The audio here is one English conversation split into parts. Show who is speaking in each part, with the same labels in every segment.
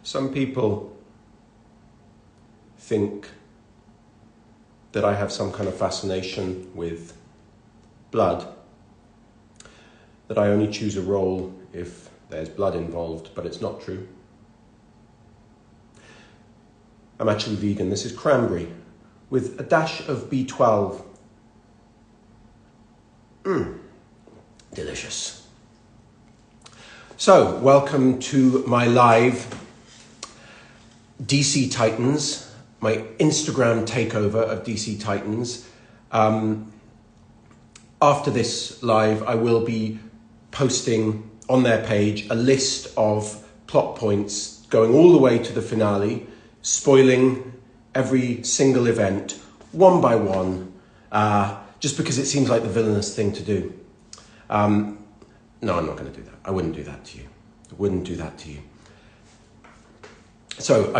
Speaker 1: Some people think that I have some kind of fascination with blood, that I only choose a role if there's blood involved, but it's not true. I'm actually vegan. This is cranberry with a dash of B12. Delicious. So, welcome to my live DC Titans, my Instagram takeover of DC Titans. After this live, I will be posting on their page a list of plot points going all the way to the finale, spoiling every single event, one by one, just because it seems like the villainous thing to do. No, I'm not going to do that. I wouldn't do that to you. I wouldn't do that to you. So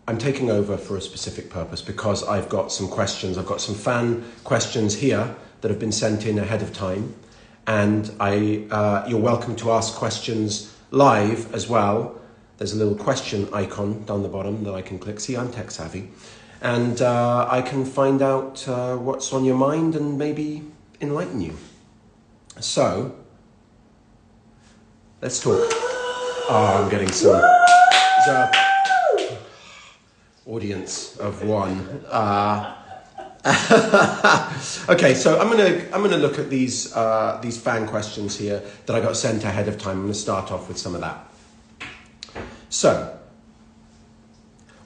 Speaker 1: I'm taking over for a specific purpose because I've got some questions. I've got some fan questions here that have been sent in ahead of time. And you're welcome to ask questions live as well. There's a little question icon down the bottom that I can click. See, I'm tech savvy. And I can find out what's on your mind and maybe enlighten you. So, let's talk. Oh, I'm getting some audience of one. Okay, so I'm gonna look at these fan questions here that I got sent ahead of time. I'm gonna start off with some of that. So,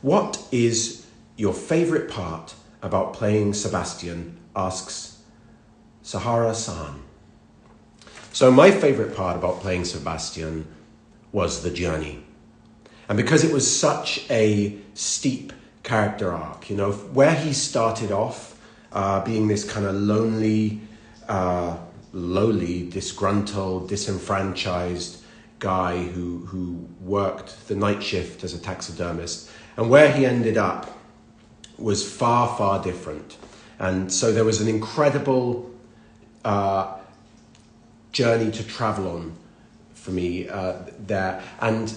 Speaker 1: what is your favorite part about playing Sebastian? Asks Sahara San. So my favorite part about playing Sebastian was the journey. And because it was such a steep character arc, you know, where he started off being this kind of lonely, lowly, disgruntled, disenfranchised guy who worked the night shift as a taxidermist, and where he ended up was far, far different. And so there was an incredible journey to travel on for me there. And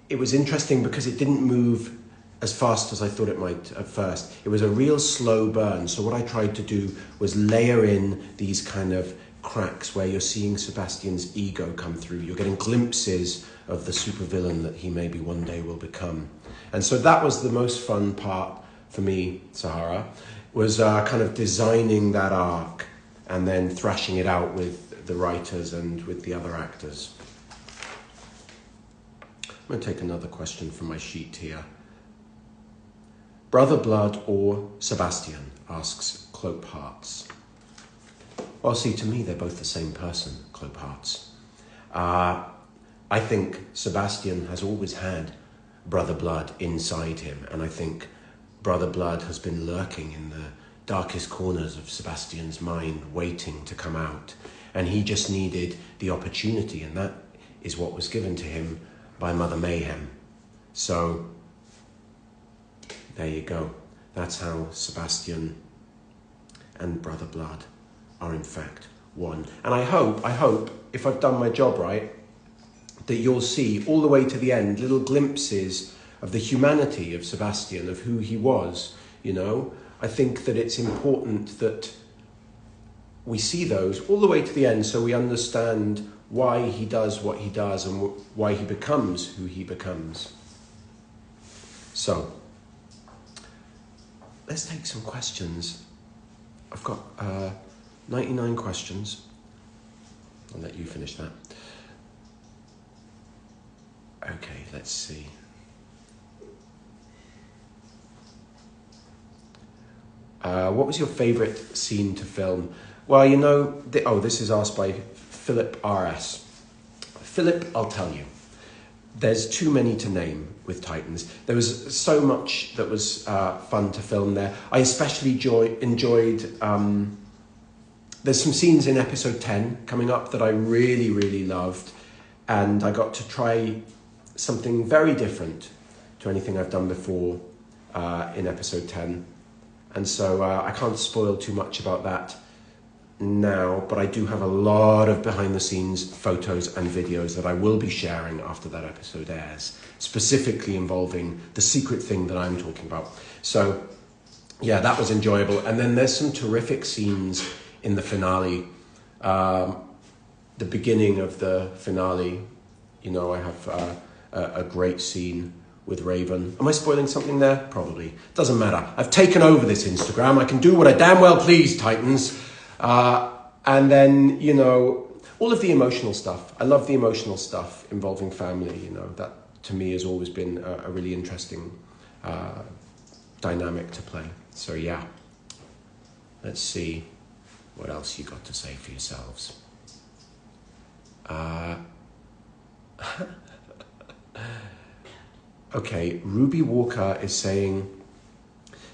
Speaker 1: it was interesting because it didn't move as fast as I thought it might at first. It was a real slow burn. So what I tried to do was layer in these kind of cracks where you're seeing Sebastian's ego come through. You're getting glimpses of the supervillain that he maybe one day will become. And so that was the most fun part for me, Sahara, was kind of designing that arc and then thrashing it out with the writers and with the other actors. I'm going to take another question from my sheet here. Brother Blood or Sebastian, asks Clope Hearts. Well, see, to me, they're both the same person, Clope Hearts. I think Sebastian has always had Brother Blood inside him, and I think Brother Blood has been lurking in the darkest corners of Sebastian's mind, waiting to come out. And he just needed the opportunity, and that is what was given to him by Mother Mayhem. So, there you go. That's how Sebastian and Brother Blood are in fact one. And I hope, if I've done my job right, that you'll see all the way to the end little glimpses of the humanity of Sebastian, of who he was, you know. I think that it's important that we see those all the way to the end so we understand why he does what he does and why he becomes who he becomes. So, let's take some questions. I've got 99 questions. I'll let you finish that. Okay, let's see. What was your favourite scene to film? Well, you know, this is asked by Philip RS. Philip, I'll tell you. There's too many to name with Titans. There was so much that was fun to film there. I especially enjoyed... there's some scenes in episode 10 coming up that I really, really loved. And I got to try something very different to anything I've done before in episode 10. And so I can't spoil too much about that. now, but I do have a lot of behind the scenes photos and videos that I will be sharing after that episode airs, specifically involving the secret thing that I'm talking about. So yeah, that was enjoyable. And then there's some terrific scenes in the finale. The beginning of the finale, you know, I have a great scene with Raven. Am I spoiling something there? Probably. Doesn't matter. I've taken over this Instagram. I can do what I damn well please, Titans. And then, you know, all of the emotional stuff. I love the emotional stuff involving family, you know. That, to me, has always been a really interesting dynamic to play. So, yeah. Let's see what else you got to say for yourselves. Okay, Ruby Walker is saying,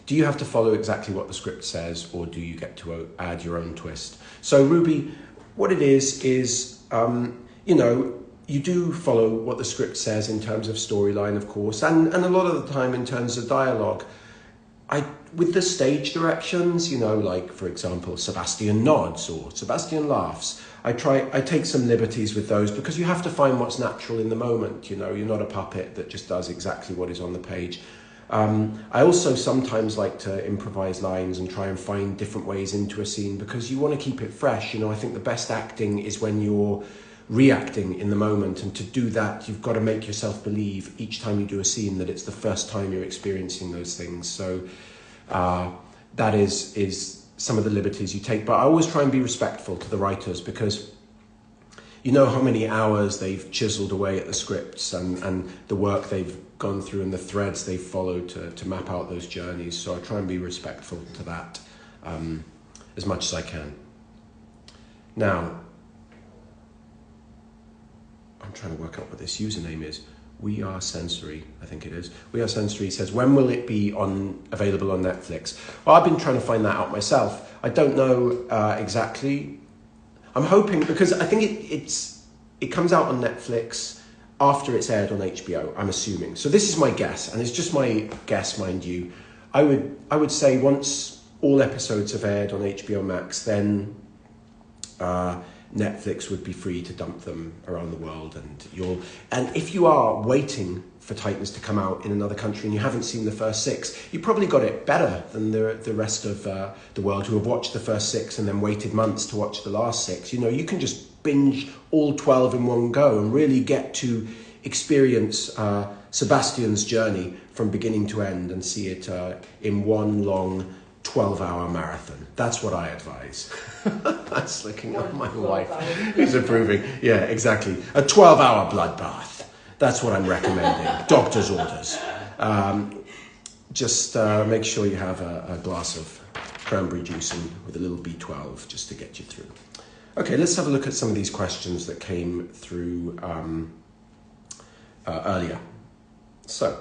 Speaker 1: do you have to follow exactly what the script says, or do you get to add your own twist? So Ruby, what it is, you know, you do follow what the script says in terms of storyline, of course, and a lot of the time in terms of dialogue. With the stage directions, you know, like, for example, Sebastian nods or Sebastian laughs, I take some liberties with those because you have to find what's natural in the moment, you know. You're not a puppet that just does exactly what is on the page. I also sometimes like to improvise lines and try and find different ways into a scene because you want to keep it fresh. You know, I think the best acting is when you're reacting in the moment, and to do that, you've got to make yourself believe each time you do a scene that it's the first time you're experiencing those things. So that is some of the liberties you take. But I always try and be respectful to the writers because you know how many hours they've chiseled away at the scripts and the work they've gone through and the threads they've followed to map out those journeys. So I try and be respectful to that as much as I can. Now, I'm trying to work out what this username is. We Are Sensory, I think it is. We Are Sensory says, when will it be available on Netflix? Well, I've been trying to find that out myself. I don't know exactly. I'm hoping, because I think it comes out on Netflix after it's aired on HBO, I'm assuming. So this is my guess, and it's just my guess, mind you. I would say once all episodes have aired on HBO Max, then Netflix would be free to dump them around the world, and if you are waiting for Titans to come out in another country and you haven't seen the first 6, you probably got it better than the rest of the world who have watched the first 6 and then waited months to watch the last 6. You know, you can just binge all 12 in one go and really get to experience Sebastian's journey from beginning to end and see it in one long 12-hour marathon. That's what I advise. That's looking at my wife who's approving. Yeah, exactly. A 12-hour bloodbath. That's what I'm recommending. Doctor's orders. Just make sure you have a glass of cranberry juice and with a little B12 just to get you through. Okay, let's have a look at some of these questions that came through earlier. So,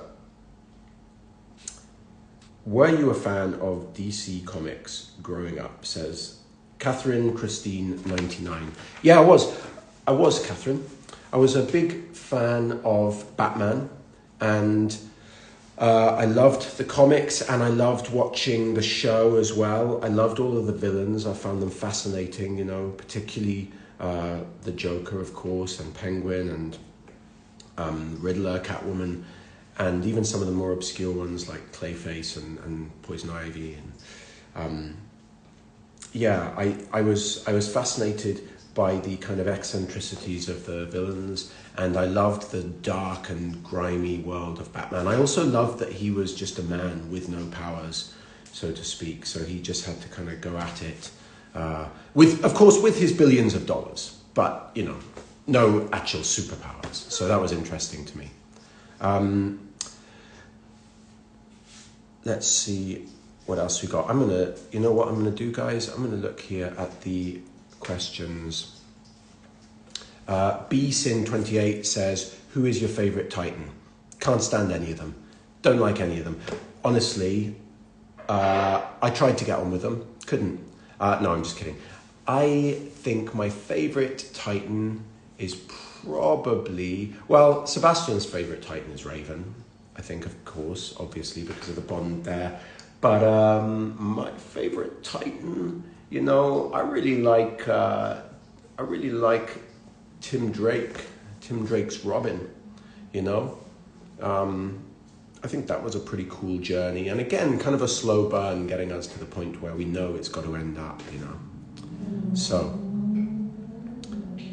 Speaker 1: were you a fan of DC Comics growing up? Says Catherine Christine 99. Yeah, I was, Catherine. I was a big fan of Batman, and I loved the comics, and I loved watching the show as well. I loved all of the villains. I found them fascinating, you know, particularly the Joker, of course, and Penguin, and Riddler, Catwoman, and even some of the more obscure ones like Clayface and Poison Ivy. And I was fascinated by the kind of eccentricities of the villains, and I loved the dark and grimy world of Batman. I also loved that he was just a man with no powers, so to speak. So he just had to kind of go at it with his billions of dollars, but you know, no actual superpowers. So that was interesting to me. Let's see what else we got. You know what I'm gonna do, guys? I'm gonna look here at the questions. BSin28 says, who is your favorite Titan? Can't stand any of them. Don't like any of them. Honestly, I tried to get on with them. Couldn't. No, I'm just kidding. I think my favorite Titan is probably, well, Sebastian's favorite Titan is Raven. I think, of course, obviously, because of the bond there. But my favorite Titan, you know, I really like Tim Drake's Robin, you know. I think that was a pretty cool journey, and again, kind of a slow burn, getting us to the point where we know it's got to end up, you know. So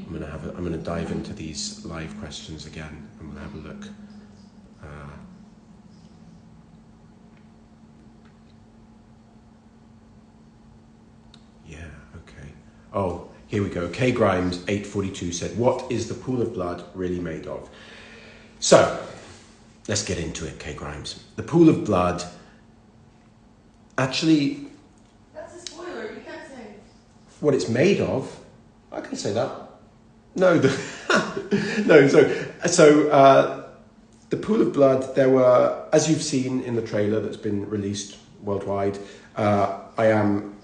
Speaker 1: I'm gonna dive into these live questions again, and we'll have a look. Oh, here we go. K Grimes 842 said, "What is the pool of blood really made of?" So, let's get into it, K Grimes. The pool of blood, actually...
Speaker 2: That's a spoiler, you can't say.
Speaker 1: What it's made of? I can say that. No, no. So the pool of blood. There were, as you've seen in the trailer that's been released worldwide. I am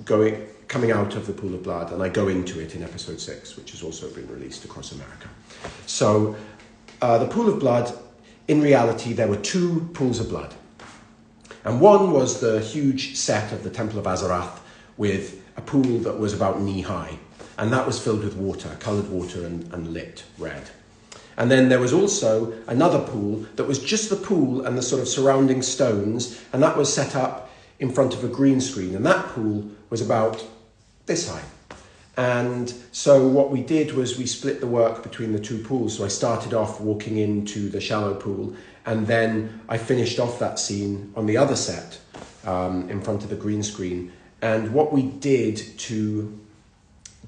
Speaker 1: coming out of the pool of blood, and I go into it in episode 6, which has also been released across America. So the pool of blood, in reality, there were 2 pools of blood. And one was the huge set of the Temple of Azarath with a pool that was about knee high. And that was filled with water, coloured water and lit red. And then there was also another pool that was just the pool and the sort of surrounding stones. And that was set up in front of a green screen. And that pool was about this high. And so what we did was we split the work between the 2 pools. So I started off walking into the shallow pool, and then I finished off that scene on the other set in front of the green screen. And what we did to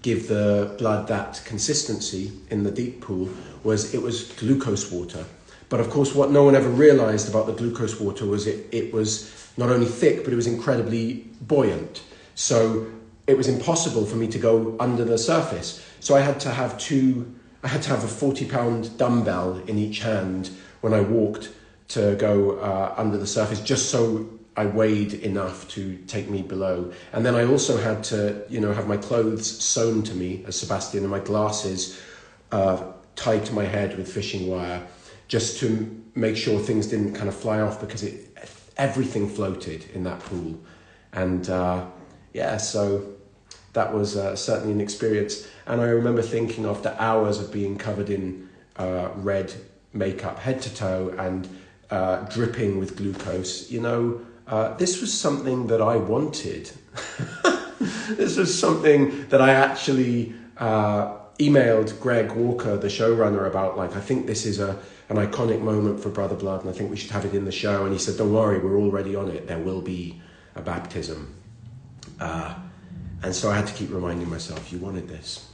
Speaker 1: give the blood that consistency in the deep pool was it was glucose water. But of course, what no one ever realized about the glucose water was it was not only thick, but it was incredibly buoyant. So it was impossible for me to go under the surface. So I had to have a 40-pound dumbbell in each hand when I walked to go under the surface, just so I weighed enough to take me below. And then I also had to, have my clothes sewn to me as Sebastian, and my glasses tied to my head with fishing wire, just to make sure things didn't kind of fly off, because everything floated in that pool. And so that was certainly an experience. And I remember thinking, after hours of being covered in red makeup head to toe and dripping with glucose, this was something that I wanted. This was something that I actually emailed Greg Walker, the showrunner, about. Like, I think this is an iconic moment for Brother Blood, and I think we should have it in the show. And he said, "Don't worry, we're already on it. There will be a baptism." And so I had to keep reminding myself, you wanted this.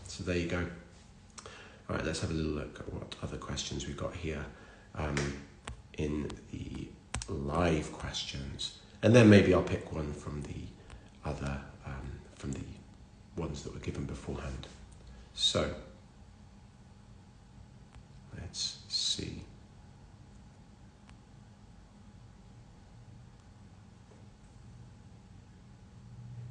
Speaker 1: So there you go. All right, let's have a little look at what other questions we've got here in the live questions. And then maybe I'll pick one from the other, from the ones that were given beforehand. So, let's see.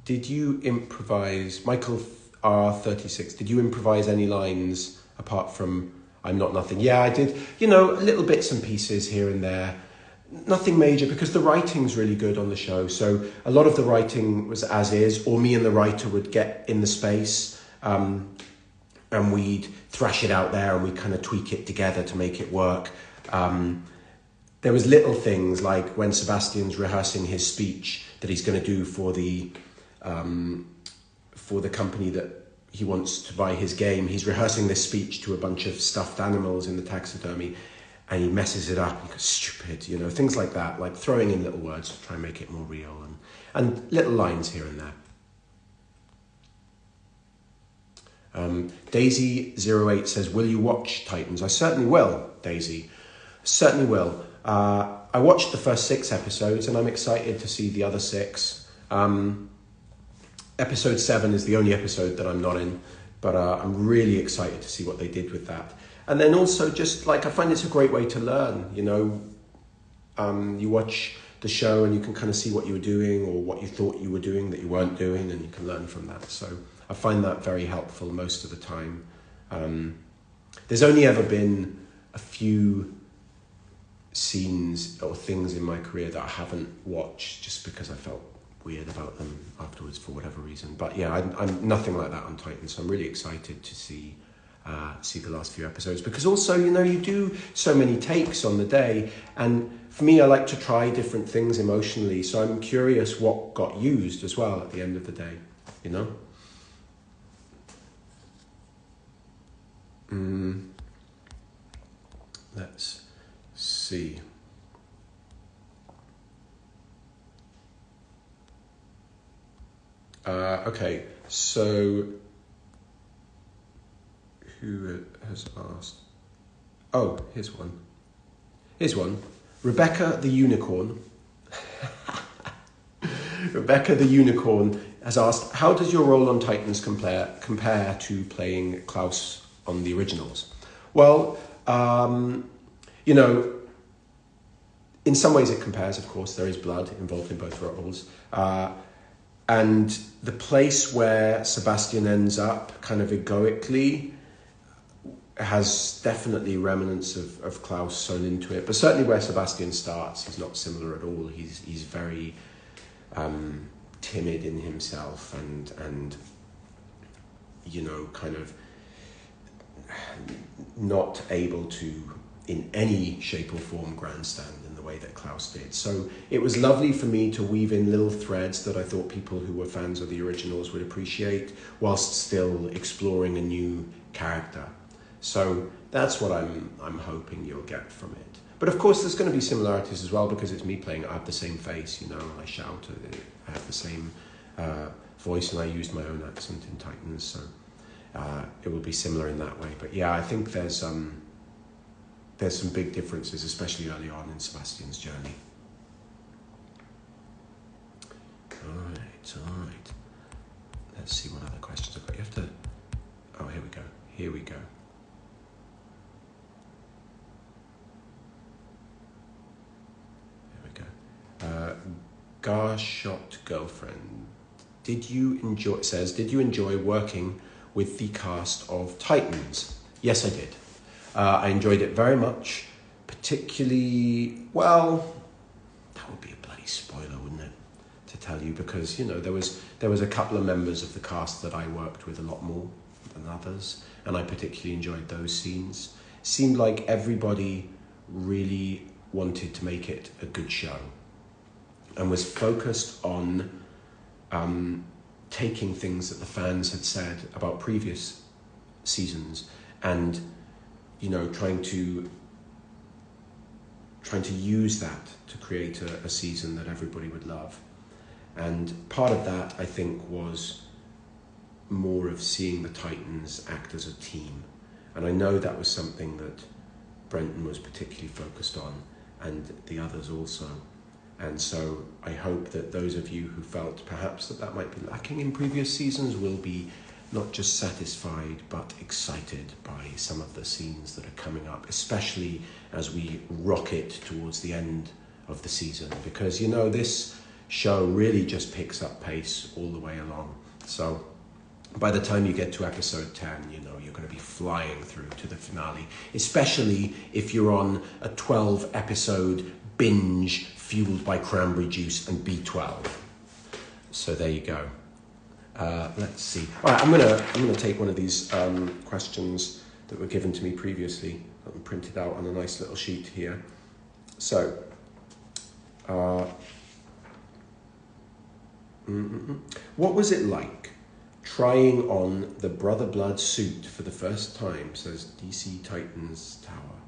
Speaker 1: Did you improvise, Michael R36, did you improvise any lines apart from "I'm not nothing"? Yeah, I did, little bits and pieces here and there. Nothing major, because the writing's really good on the show. So a lot of the writing was as is, or me and the writer would get in the space and we'd thrash it out there, and we'd kind of tweak it together to make it work. There was little things like when Sebastian's rehearsing his speech that he's going to do for the company that he wants to buy his game. He's rehearsing this speech to a bunch of stuffed animals in the taxidermy, and he messes it up. He goes, "Stupid," things like that, like throwing in little words to try and make it more real, and little lines here and there. Daisy08 says, "Will you watch Titans?" I certainly will, Daisy. Certainly will. I watched the first 6 episodes, and I'm excited to see the other 6. Episode 7 is the only episode that I'm not in, but I'm really excited to see what they did with that. And then also, just like, I find it's a great way to learn, you watch the show and you can kind of see what you were doing, or what you thought you were doing that you weren't doing, and you can learn from that. So I find that very helpful most of the time. There's only ever been a few scenes or things in my career that I haven't watched just because I felt weird about them afterwards for whatever reason. But yeah, I'm nothing like that on Titan, so I'm really excited to see the last few episodes, because also, you know, you do so many takes on the day, and for me, I like to try different things emotionally, so I'm curious what got used as well at the end of the day, you know? Let's see. Okay, so who has asked? Oh, here's one. Rebecca the Unicorn. Rebecca the Unicorn has asked, how does your role on Titans compare to playing Klaus on the originals? Well, you know, in some ways it compares, of course. There is blood involved in both roles. And the place where Sebastian ends up, kind of egoically, has definitely remnants of Klaus sewn into it. But certainly where Sebastian starts, he's not similar at all. He's very timid in himself and you know, kind of not able to, in any shape or form, grandstand in the way that Klaus did. So it was lovely for me to weave in little threads that I thought people who were fans of the originals would appreciate, whilst still exploring a new character. So that's what I'm hoping you'll get from it. But of course there's going to be similarities as well, because it's me playing it. I have the same face, you know, and I shout, I have the same voice, and I used my own accent in Titans, so it will be similar in that way. But yeah, I think there's some big differences, especially early on in Sebastian's journey. All right. Let's see what other questions I've got. You have to... Oh, here we go. Garshot Girlfriend. Did you enjoy working with the cast of Titans? Yes, I did. I enjoyed it very much, particularly, well, that would be a bloody spoiler, wouldn't it, to tell you, because, you know, there was a couple of members of the cast that I worked with a lot more than others, and I particularly enjoyed those scenes. It seemed like everybody really wanted to make it a good show and was focused on taking things that the fans had said about previous seasons and, you know, trying to use that to create a season that everybody would love. And part of that, I think, was more of seeing the Titans act as a team. And I know that was something that Brenton was particularly focused on, and the others also. And so I hope that those of you who felt perhaps that might be lacking in previous seasons will be not just satisfied, but excited by some of the scenes that are coming up, especially as we rocket towards the end of the season. Because, you know, this show really just picks up pace all the way along. So by the time you get to episode 10, you know, you're going to be flying through to the finale, especially if you're on a 12-episode binge fueled by cranberry juice and B12. So there you go. Let's see. All right, I'm gonna take one of these questions that were given to me previously, that were printed out on a nice little sheet here. So, what was it like trying on the Brother Blood suit for the first time? Says DC Titans Tower.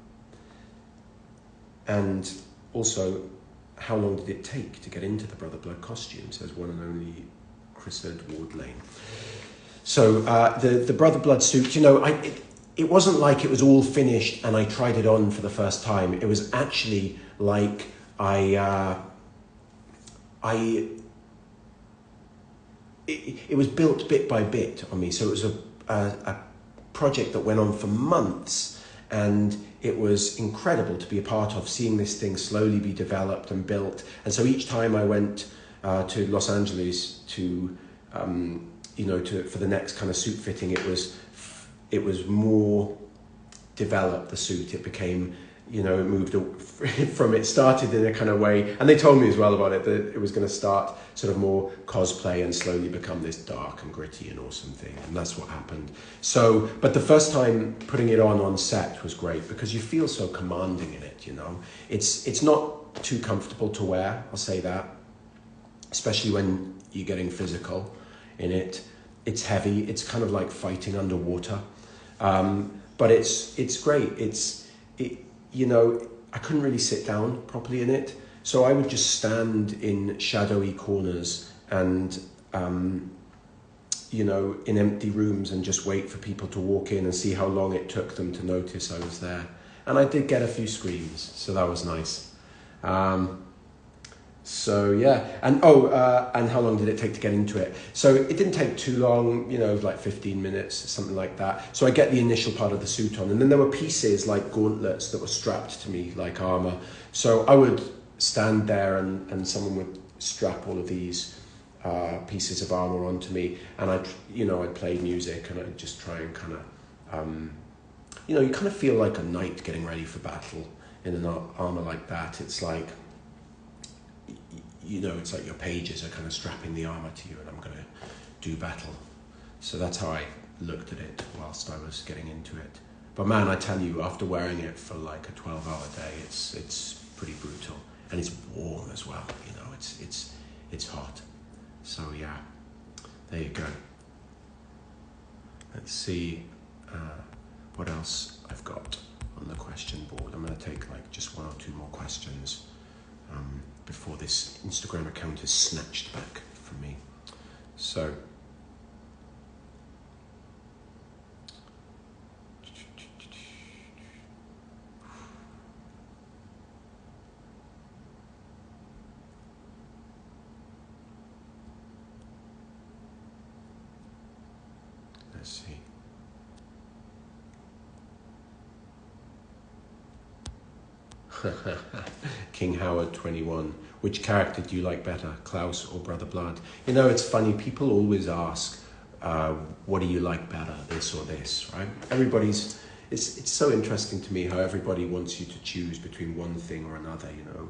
Speaker 1: And also, how long did it take to get into the Brother Blood costume? Says one and only Chris Ward Lane. So the Brother Blood suit, you know, it wasn't like it was all finished and I tried it on for the first time. It was actually like it was built bit by bit on me. So it was a project that went on for months, and it was incredible to be a part of, seeing this thing slowly be developed and built. And so each time I went to Los Angeles to, for the next kind of suit fitting, it was more developed, the suit. It became you know, it moved from, it started in a kind of way, and they told me as well about it, that it was going to start sort of more cosplay and slowly become this dark and gritty and awesome thing, and that's what happened. So, but the first time putting it on set was great, because you feel so commanding in it, you know. It's not too comfortable to wear, I'll say that, especially when you're getting physical in it. It's heavy, it's kind of like fighting underwater, but it's great. You know, I couldn't really sit down properly in it, so I would just stand in shadowy corners and, you know, in empty rooms and just wait for people to walk in and see how long it took them to notice I was there. And I did get a few screams, so that was nice. So yeah, and and how long did it take to get into it? So it didn't take too long, you know, like 15 minutes, something like that. So I get the initial part of the suit on, and then there were pieces like gauntlets that were strapped to me like armor. So I would stand there and someone would strap all of these pieces of armor onto me, and I'd play music, and I'd just try and kind of, you know, you kind of feel like a knight getting ready for battle in an armor like that. It's like, you know, it's like your pages are kind of strapping the armor to you, and I'm going to do battle. So that's how I looked at it whilst I was getting into it. But man, I tell you, after wearing it for like a 12-hour day, it's pretty brutal, and it's warm as well. You know, it's hot. So yeah, there you go. Let's see what else I've got on the question board. I'm going to take like just one or two more questions before this Instagram account is snatched back from me. So, let's see. King Howard 21. Which character do you like better, Klaus or Brother Blood? You know, it's funny, people always ask, what do you like better, this or this, right? It's so interesting to me how everybody wants you to choose between one thing or another, you know.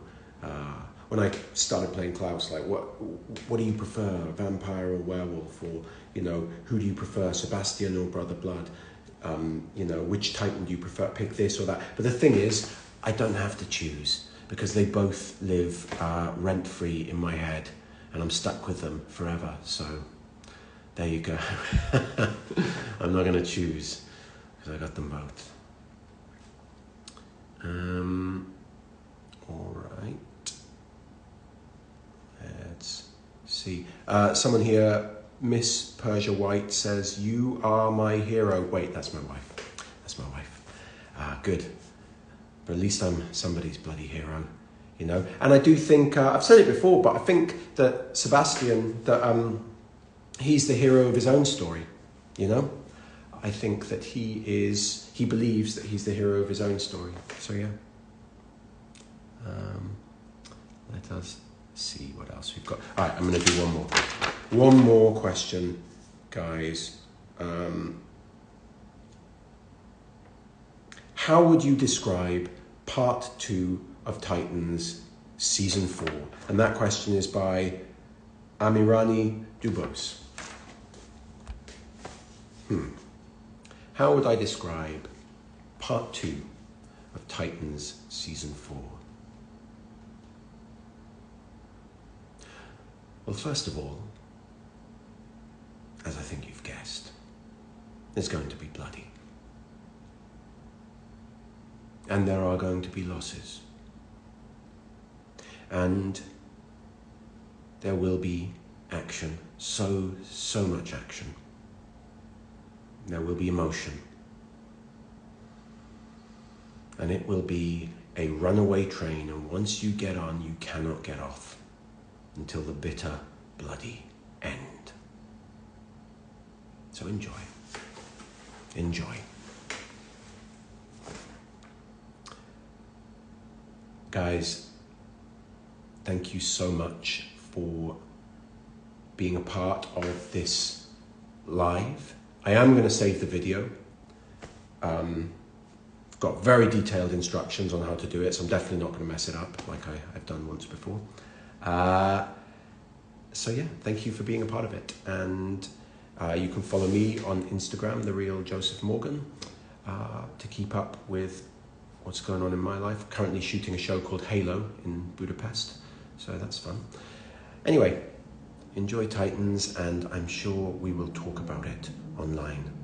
Speaker 1: When I started playing Klaus, like, what do you prefer, vampire or werewolf? Or, you know, who do you prefer, Sebastian or Brother Blood? You know, which Titan do you prefer, pick this or that? But the thing is, I don't have to choose, because they both live rent-free in my head, and I'm stuck with them forever. So there you go. I'm not going to choose, because I got them both. All right. Let's see. Someone here, Miss Persia White, says, "You are my hero." Wait, that's my wife. That's my wife. Good. But at least I'm somebody's bloody hero, you know. And I do think, I've said it before, but I think that Sebastian, that he's the hero of his own story, you know. I think that he believes that he's the hero of his own story. So yeah. Let us see what else we've got. All right, I'm going to do one more. One more question, guys. How would you describe part 2 of Titans season 4? And that question is by Amirani Dubos. How would I describe part 2 of Titans season 4? Well, first of all, as I think you've guessed, it's going to be bloody. And there are going to be losses. And there will be action, so much action. There will be emotion. And it will be a runaway train, and once you get on, you cannot get off until the bitter, bloody end. So enjoy. Enjoy. Guys, thank you so much for being a part of this live. I am going to save the video. got very detailed instructions on how to do it, so I'm definitely not going to mess it up like I've done once before. So yeah, thank you for being a part of it. And you can follow me on Instagram, The Real Joseph Morgan, to keep up with what's going on in my life. Currently shooting a show called Halo in Budapest, so that's fun. Anyway, enjoy Titans, and I'm sure we will talk about it online.